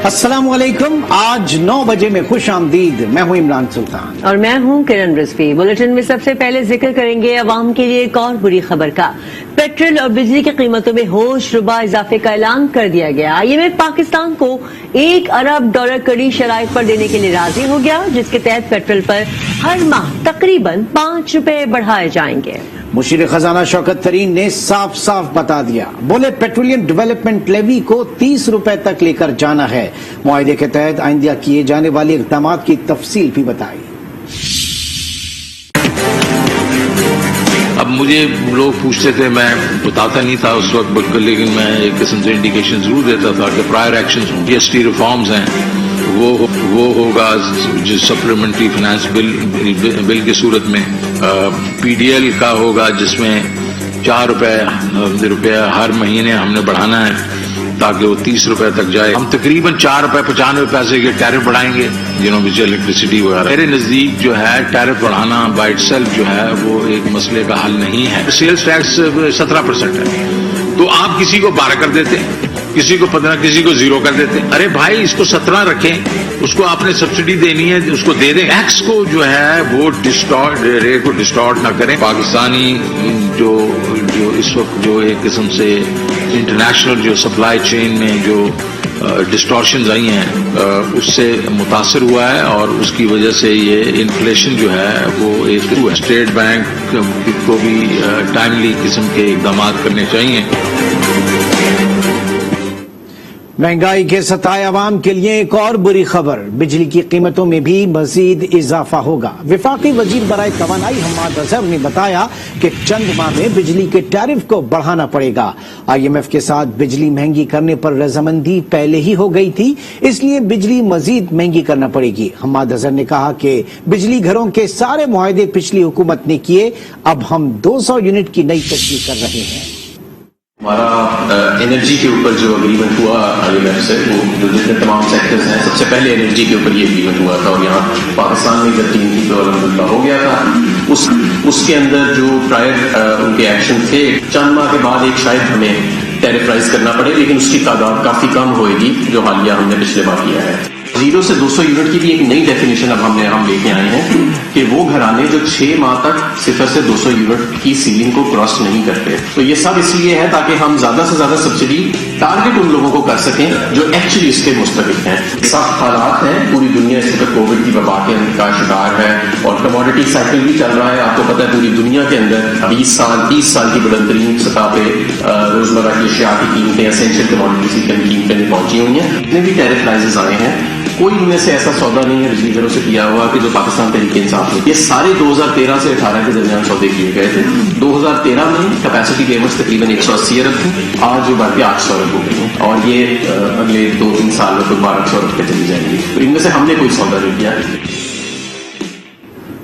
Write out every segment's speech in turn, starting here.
अस्सलाम वालेकुम। आज 9 बजे में खुश आमदीद। मैं हूं इमरान सुल्तान और मैं हूं किरण रिजवी। बुलेटिन में सबसे पहले जिक्र करेंगे अवाम के लिए एक और बुरी खबर का। पेट्रोल और बिजली की कीमतों में होशरुबा इजाफे का ऐलान कर दिया गया। IMF पाकिस्तान को $1 अरब कड़ी शराइत पर देने के लिए राजी हो गया, जिसके तहत पेट्रोल पर हर माह तकरीबन ₹5 बढ़ाए जाएंगे। मुशीर खजाना शौकत तरीन ने साफ साफ बता दिया, बोले पेट्रोलियम डेवलपमेंट लेवी को ₹30 तक लेकर जाना है। मुआहदे के तहत आइंदा किए जाने वाले इक़दाम की तफसील भी बताई। अब मुझे लोग पूछते थे, मैं बताता नहीं था उस वक्त बिल्कुल, लेकिन मैं एक किस्म से इंडिकेशन जरूर देता था कि प्रायर एक्शंस हों। GST रिफॉर्म्स हैं, वो होगा जो सप्लीमेंट्री फाइनेंस बिल की सूरत में। PDL का होगा जिसमें ₹4 हर महीने हमने बढ़ाना है ताकि वो ₹30 तक जाए। हम तकरीबन ₹4.95 के टैरिफ बढ़ाएंगे, विच इलेक्ट्रिसिटी वगैरह। मेरे नजदीक जो है टैरिफ बढ़ाना बाय इटसेल्फ जो है वो एक मसले का हल नहीं है। सेल्स टैक्स 17% है, तो आप किसी को 12 कर देते, किसी को 15, किसी को 0 कर देते। अरे भाई, इसको 17 रखें, उसको आपने सब्सिडी देनी है, उसको दे दें। टैक्स को जो है वो रेट को डिस्टॉर्ट ना करें। पाकिस्तानी जो इस वक्त जो एक किस्म से इंटरनेशनल जो सप्लाई चेन में जो डिस्टॉर्शंस आई हैं उससे मुतासर हुआ है, और उसकी वजह से ये इन्फ्लेशन जो है वो एक स्टेट बैंक को भी टाइमली किस्म के इकदाम करने चाहिए। महंगाई के सताए अवाम के लिए एक और बुरी खबर, बिजली की कीमतों में भी मजीद इजाफा होगा। वफाकी वजीर बराए तवानाई हम्माद अजहर ने बताया कि चंद माह में बिजली के टैरिफ को बढ़ाना पड़ेगा। IMF के साथ बिजली महंगी करने पर रजामंदी पहले ही हो गई थी, इसलिए बिजली मजीद महंगी करना पड़ेगी। हम्माद अजहर ने कहा कि बिजली घरों के सारे मुआहदे पिछली हुकूमत ने किए, अब हम 200 यूनिट की नई तशरीह कर रहे हैं। हमारा एनर्जी के ऊपर जो एग्रीमेंट हुआ IMF से, वो जो जितने तमाम सेक्टर्स हैं, सबसे पहले एनर्जी के ऊपर ये एग्रीमेंट हुआ था, और यहाँ पाकिस्तान में जब 3 थी तो अलहमदुलिल्लाह हो गया था। उसके अंदर जो प्रायर उनके एक्शन थे, चंद माह के बाद एक शायद हमें टैरिफ राइज करना पड़े, लेकिन उसकी तादाद काफी कम होएगी जो हालिया हमने पिछले बार किया है। 0 से 200 यूनिट की भी एक नई डेफिनेशन अब हम लेके आए हैं कि वो घराने जो 6 माह तक 0 से 200 यूनिट की सीलिंग को क्रॉस नहीं करते। तो ये सब इसलिए है ताकि हम ज्यादा से ज्यादा सब्सिडी टारगेट उन लोगों को कर सकें जो एक्चुअली इसके मुस्तहिक हैं। सख्त हालात हैं, पूरी दुनिया इस वक्त कोविड की वबा का शिकार है, और कमोडिटी साइकिल भी चल रहा है। आपको पता है पूरी दुनिया के अंदर 20 साल 30 साल की बुलंदतरीन सतह पे रोजमर्रा की अशिया की कीमतें, एसेंशियल कमोडिटीज की कीमतें पहुंची हुई हैं। जितने भी टैरिफ राइजेस आए हैं, कोई इनमें से ऐसा सौदा नहीं है बिजली घरों से किया हुआ कि जो पाकिस्तान तहरीक इंसाफ ने। ये सारे 2013 से 18 के दरमियान सौदे किए गए थे। 2013 में कैपेसिटी पेमेंट्स तकरीबन 180 अरब थी, आज जो बढ़ के 800 अरब हो गई हैं, और ये अगले 2-3 साल में 1200 अरब पे चली जाएंगी। तो इनमें से हमने कोई सौदा नहीं किया।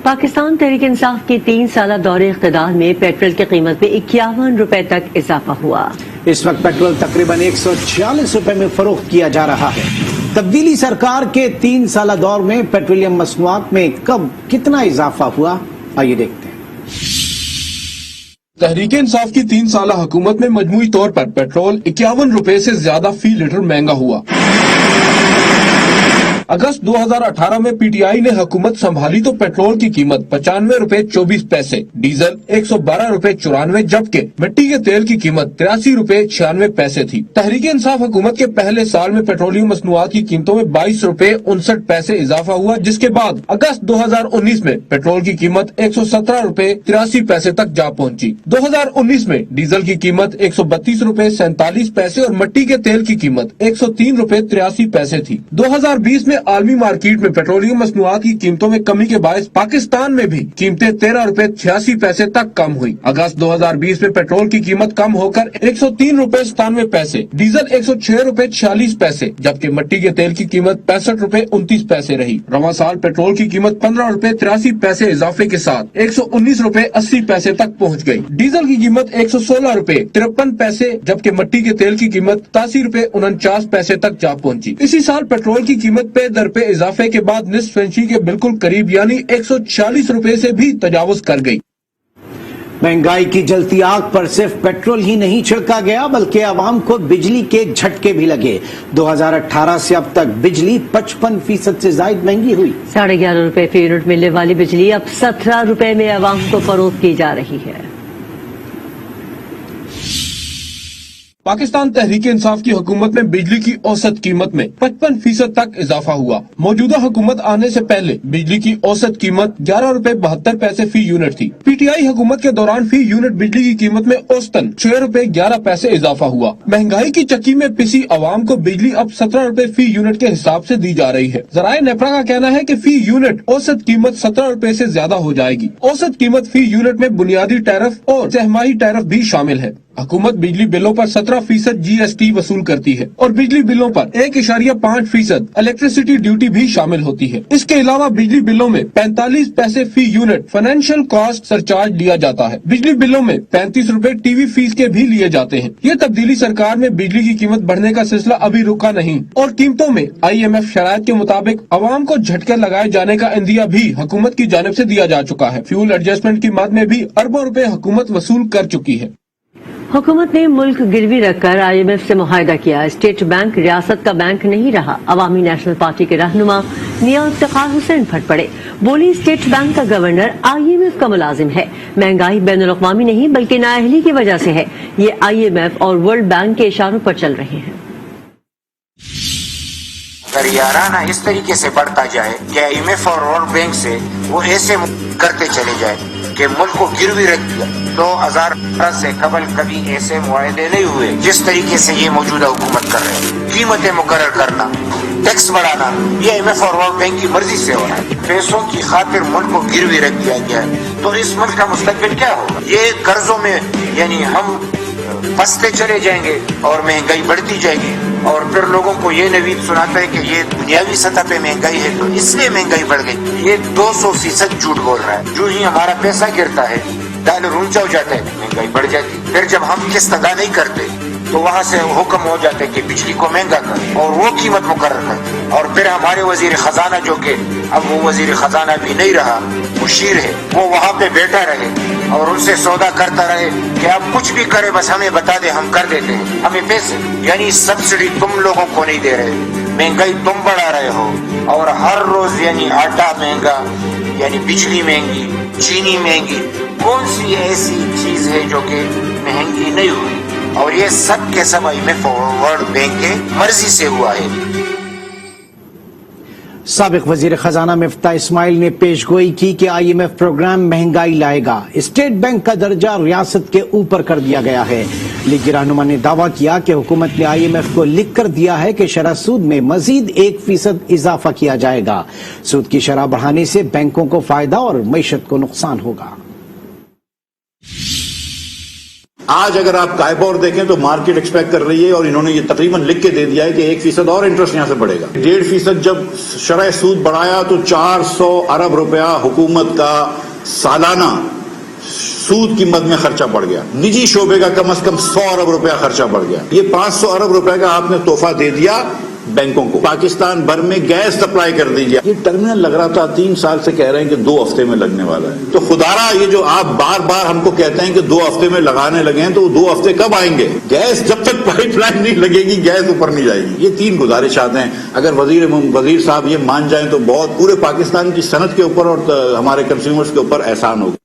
पाकिस्तान तहरीक इंसाफ के 3 साला दौरे इख्तिदार में पेट्रोल की कीमत में ₹51 तक इजाफा हुआ। इस वक्त पेट्रोल तकरीबन ₹146 में फरोख्त किया जा रहा है। तब्दीली सरकार के 3 साला दौर में पेट्रोलियम मसनूआत में कब कितना इजाफा हुआ, आइए देखते हैं। तहरीक इंसाफ की 3 साला हुकूमत में मजमूई तौर पर पेट्रोल ₹51 से ज्यादा फी लीटर महंगा हुआ। अगस्त 2018 में PTI ने हुकूमत संभाली तो पेट्रोल की कीमत ₹95.24, डीजल ₹112.94, जबकि मिट्टी के तेल की कीमत ₹83.96 थी। तहरीक इंसाफ हुकूमत के पहले साल में पेट्रोलियम मसनूआत की कीमतों में ₹22.59 इजाफा हुआ, जिसके बाद अगस्त 2019 में पेट्रोल की कीमत ₹117.83 तक जा पहुंची। 2019 में डीजल की कीमत ₹132.47 और मिट्टी के तेल की कीमत ₹103.83 थी। 2020 में आलमी मार्केट में पेट्रोलियम मसनूआत की कीमतों में कमी के बायस पाकिस्तान में भी कीमतें ₹13.86 तक कम हुई। अगस्त 2020 में पेट्रोल की कीमत कम होकर ₹103.97, डीजल ₹106.46, जबकि मिट्टी के तेल की कीमत ₹65.29 रही। रवां साल पेट्रोल की कीमत ₹15.83 इजाफे के साथ ₹119.80 तक पहुँच गयी। डीजल की कीमत ₹116.53, जबकि मिट्टी के तेल की कीमत ₹87.49 तक जा पहुँची। इसी साल पेट्रोल की कीमत पे दर पे इजाफे के बाद निस्फ इंची के बिल्कुल करीब यानी ₹140 से भी तजावुज कर गई। महंगाई की जलती आग पर सिर्फ पेट्रोल ही नहीं छिड़का गया बल्कि आवाम को बिजली के झटके भी लगे। 2018 से अब तक बिजली 55% से ज्यादा महंगी हुई। 11.5 रुपए फी यूनिट मिलने वाली बिजली अब 17 रुपए में आवाम को फरोख्त की जा रही है। पाकिस्तान तहरीक इंसाफ की हुकूमत में बिजली की औसत कीमत में 55% तक इजाफा हुआ। मौजूदा हुकूमत आने से पहले बिजली की औसत कीमत 11 रुपए 72 पैसे फी यूनिट थी। पीटीआई हुकूमत के दौरान फी यूनिट बिजली की कीमत में औसतन 6 रुपए 11 पैसे इजाफा हुआ। महंगाई की चक्की में पिसी आवाम को बिजली अब 17 रुपए फी यूनिट के हिसाब से दी जा रही है। ज़राए नेफ्रा का कहना है कि फी यूनिट औसत कीमत 17 रुपए से ज्यादा हो जाएगी। औसत कीमत फी यूनिट में बुनियादी टैरिफ और सहमाही टैरिफ भी शामिल है। हुकूमत बिजली बिलों पर 17% GST वसूल करती है और बिजली बिलों पर 1.5% इलेक्ट्रिसिटी ड्यूटी भी शामिल होती है। इसके अलावा बिजली बिलों में 45 पैसे फी यूनिट फाइनेंशियल कॉस्ट सरचार्ज लिया जाता है। बिजली बिलों में 35 रुपए टीवी फीस के भी लिए जाते हैं। ये तब्दीली सरकार में बिजली की कीमत बढ़ने का सिलसिला अभी रुका नहीं और कीमतों में IMF शराइत के मुताबिक आवाम को झटके लगाए जाने का इंदिया भी हुकूमत की जानिब से दिया जा चुका है। फ्यूल एडजस्टमेंट की मद में भी अरबों रुपए हुकूमत वसूल कर चुकी है। हुकूमत ने मुल्क गिरवी रखकर IMF से मुआहदा किया। स्टेट बैंक रियासत का बैंक नहीं रहा। अवामी नेशनल पार्टी के रहनुमा मियां इफ्तिखार हुसैन फट पड़े। बोली स्टेट बैंक का गवर्नर IMF का मुलाजिम है। महंगाई बैनुल-अक़वामी नहीं बल्कि नाअहली की वजह से है। ये IMF और वर्ल्ड बैंक के इशारों पर चल रहे हैं। अगर याराना इस तरीके से बढ़ता जाए कि IMF और वर्ल्ड बैंक से वो ऐसे करते चले जाए कि मुल्क को गिरवी रख दिया। 2018 से कबल कभी ऐसे मुआहदे नहीं हुए जिस तरीके से ये मौजूदा हुकूमत कर रहे हैं। कीमतें मुकर्रर करना, टैक्स बढ़ाना, ये IMF और वर्ल्ड बैंक की मर्जी से हो रहा है। पैसों की खातिर मुल्क को गिरवी रख दिया गया है। तो इस मुल्क का मुस्तकबिल क्या होगा? ये कर्जों में यानी हम फंसते चले जाएंगे और महंगाई बढ़ती जाएगी और फिर लोगों को ये नवीद सुनाता है कि ये दुनियावी सतह पे महंगाई है तो इसलिए महंगाई बढ़ गई। ये 200% झूठ बोल रहा है। जो ही हमारा पैसा गिरता है, डॉलर ऊंचा हो जाता है, महंगाई बढ़ जाती। फिर जब हम किस्त अदा नहीं करते तो वहाँ से हुक्म हो जाता है कि बिजली को महंगा कर और वो कीमत मुकर्रर कर। और फिर हमारे वजीर खजाना जो कि अब वो वजीर खजाना भी नहीं रहा, मुशीर है, वो वहाँ पे बैठा रहे और उनसे सौदा करता रहे कि आप कुछ भी करे बस हमें बता दे, हम कर देते हैं, हमें पैसे। यानी सब्सिडी तुम लोगों को नहीं दे रहे, महंगाई तुम बढ़ा रहे हो और हर रोज यानी आटा महंगा, यानी बिजली महंगी, चीनी महंगी। कौन सी ऐसी चीज है जो कि महंगी नहीं हुई? और ये सब के सब IMF और वर्ल्ड बैंक के मर्जी से हुआ है। साबिक वजीर खजाना मिफ्ता इस्माइल ने पेशगोई की कि IMF प्रोग्राम महंगाई लाएगा। स्टेट बैंक का दर्जा रियासत के ऊपर कर दिया गया है। लीगी रहनुमा ने दावा किया कि हुकूमत ने IMF को लिख कर दिया है कि शरह सूद में मजीद 1% इजाफा किया जाएगा। सूद की शरह बढ़ाने से बैंकों को फायदा और मईशत को नुकसान होगा। आज अगर आप कायबोर देखें तो मार्केट एक्सपेक्ट कर रही है और इन्होंने ये तकरीबन लिख के दे दिया है कि 1% और इंटरेस्ट यहां से बढ़ेगा। 1.5% जब शरह सूद बढ़ाया तो 400 अरब रुपया हुकूमत का सालाना सूद की मद में खर्चा बढ़ गया। निजी शोबे का कम से कम 100 अरब रुपया खर्चा बढ़ गया। ये 500 अरब रुपए का आपने तोहफा दे दिया बैंकों को। पाकिस्तान भर में गैस सप्लाई कर दी गया। ये टर्मिनल लग रहा था 3 साल से कह रहे हैं कि 2 हफ्ते में लगने वाला है। तो खुदारा ये जो आप बार बार हमको कहते हैं कि 2 हफ्ते में लगाने लगे हैं तो 2 हफ्ते कब आएंगे? गैस जब तक पाइपलाइन नहीं लगेगी गैस ऊपर नहीं जाएगी। ये 3 गुजारिशात हैं। अगर वजीर साहब ये मान जाएं तो बहुत पूरे पाकिस्तान की सनत के ऊपर और हमारे कंज्यूमर्स के ऊपर एहसान होगा।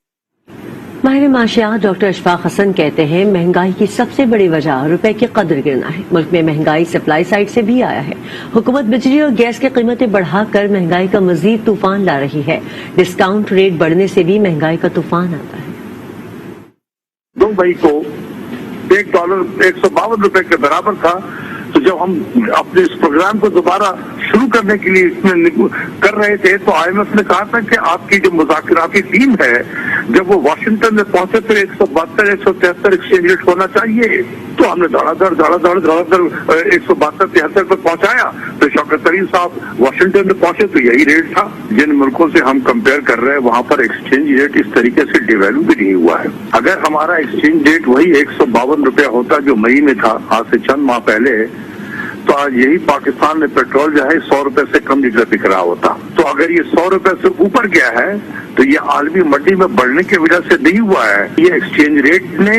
माहिर माशियात डॉक्टर अशफाक हसन कहते हैं महंगाई की सबसे बड़ी वजह रुपए की कदर गिरना है। मुल्क में महंगाई सप्लाई साइड से भी आया है। हुकूमत बिजली और गैस की कीमतें बढ़ाकर महंगाई का मजीद तूफान ला रही है। डिस्काउंट रेट बढ़ने से भी महंगाई का तूफान आता है। 2 मई को $1 152 रुपए के बराबर था। तो जब हम अपने इस प्रोग्राम को दोबारा शुरू करने के लिए इसमें कर रहे थे तो IMF ने कहा था कि आपकी जो मुज़ाकराती टीम है जब वो वाशिंगटन में पहुंचे तो 172 173 एक्सचेंज रेट होना चाहिए। तो हमने धड़ाधड़ 172 73 पर पहुंचाया। तो शौकत तरीन साहब वाशिंगटन में पहुंचे तो यही रेट था। जिन मुल्कों से हम कंपेयर कर रहे हैं वहां पर एक्सचेंज रेट इस तरीके से डिवेल्यू भी नहीं हुआ है। अगर हमारा एक्सचेंज रेट वही 152 रुपया होता जो मई में था आज से चंद माह पहले, तो आज यही पाकिस्तान में पेट्रोल जो है 100 रुपए से कम लीटर बिक रहा होता। तो अगर ये 100 रुपए से ऊपर गया है तो ये आलमी मंडी में बढ़ने की वजह से नहीं हुआ है, ये एक्सचेंज रेट ने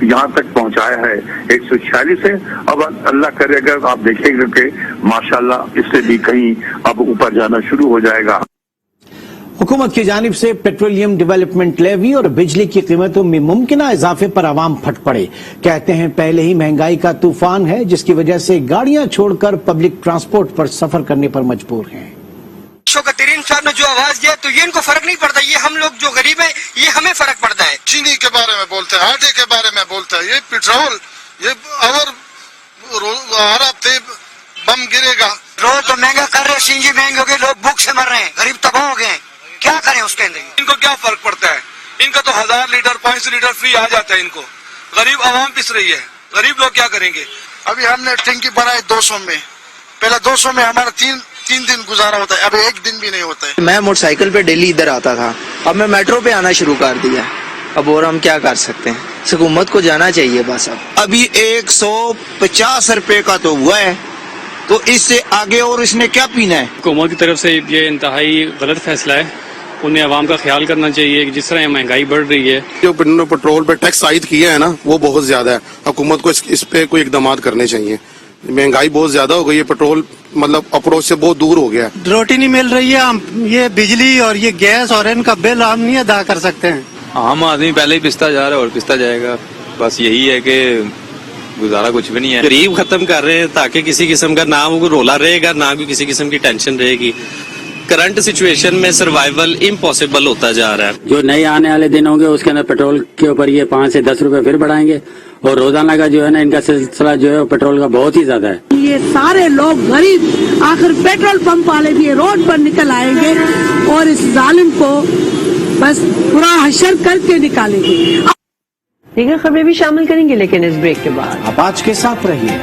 यहाँ तक पहुंचाया है 146 है। अब अल्लाह करे अगर आप देखेंगे कि माशाल्लाह इससे भी कहीं अब ऊपर जाना शुरू हो जाएगा। हुकूमत की जानिब से पेट्रोलियम डेवलपमेंट लेवी और बिजली की कीमतों में मुमकिन इजाफे पर आवाम फट पड़े। कहते हैं पहले ही महंगाई का तूफान है जिसकी वजह से गाड़ियां छोड़कर पब्लिक ट्रांसपोर्ट पर सफर करने पर मजबूर हैं। तरीन साहब ने जो आवाज दिया तो ये इनको फर्क नहीं पड़ता, ये हम लोग जो गरीब हैं ये हमें फर्क पड़ता है। चीनी के बारे में बोलते हैं, आटे के बारे में बोलते हैं, ये पेट्रोल, ये और हर हफ्ते बम गिरेगा। रोज तो महंगा कर रहे हैं, सीएनजी महंगे हो गए, लोग भूख से मर रहे हैं, गरीब तबाह हो गए हैं, क्या करें उसके अंदर। इनको क्या फर्क पड़ता है, इनका तो 1000 लीटर 500 लीटर फ्री आ जाता है इनको। गरीब आवाम पिस रही है, गरीब लोग क्या करेंगे। अभी हमने टंकी बनाई 200 में, पहले 200 में हमारा तीन दिन गुजारा होता है, अब एक दिन भी नहीं होता है। मैं मोटरसाइकिल पे डेली इधर आता था, अब मैं मेट्रो पे आना शुरू कर दिया। अब और हम क्या कर सकते हैं, हुकूमत को जाना चाहिए बस। अब अभी 150 रुपए का तो हुआ है, तो इससे आगे और इसने क्या पीना है। हुकूमत की तरफ से ये इंतहाई गलत फैसला है, उन्हें आवाम का ख्याल करना चाहिए कि जिस तरह महंगाई बढ़ रही है। जो पेट्रोल पे टैक्स आयद किया है ना वो बहुत ज्यादा है, हुकूमत को इस पे कोई इकदाम करने चाहिए। महंगाई बहुत ज्यादा हो गई है, पेट्रोल मतलब अप्रोच से बहुत दूर हो गया है। रोटी नहीं मिल रही है, हम ये बिजली और ये गैस और इनका बिल हम नहीं अदा कर सकते हैं। आम आदमी पहले ही पिसता जा रहा है और पिसता जाएगा, बस यही है कि गुजारा कुछ भी नहीं है। गरीब खत्म कर रहे हैं ताकि किसी किस्म का ना वो रोला रहेगा, ना कोई किसी किस्म की टेंशन रहेगी। करंट सिचुएशन में सर्वाइवल इम्पॉसिबल होता जा रहा है। जो नए आने वाले दिन होंगे उसके अंदर पेट्रोल के ऊपर ये 5 से 10 रुपए फिर बढ़ाएंगे, और रोजाना का जो है ना इनका सिलसिला जो है पेट्रोल का बहुत ही ज्यादा है। ये सारे लोग गरीब आखिर पेट्रोल पंप वाले भी रोड पर निकल आएंगे और इस जालिम को बस पूरा हशर करके निकालेंगे। दीगर खबरें भी शामिल करेंगे लेकिन इस ब्रेक के बाद। आप आज के साथ रहिए।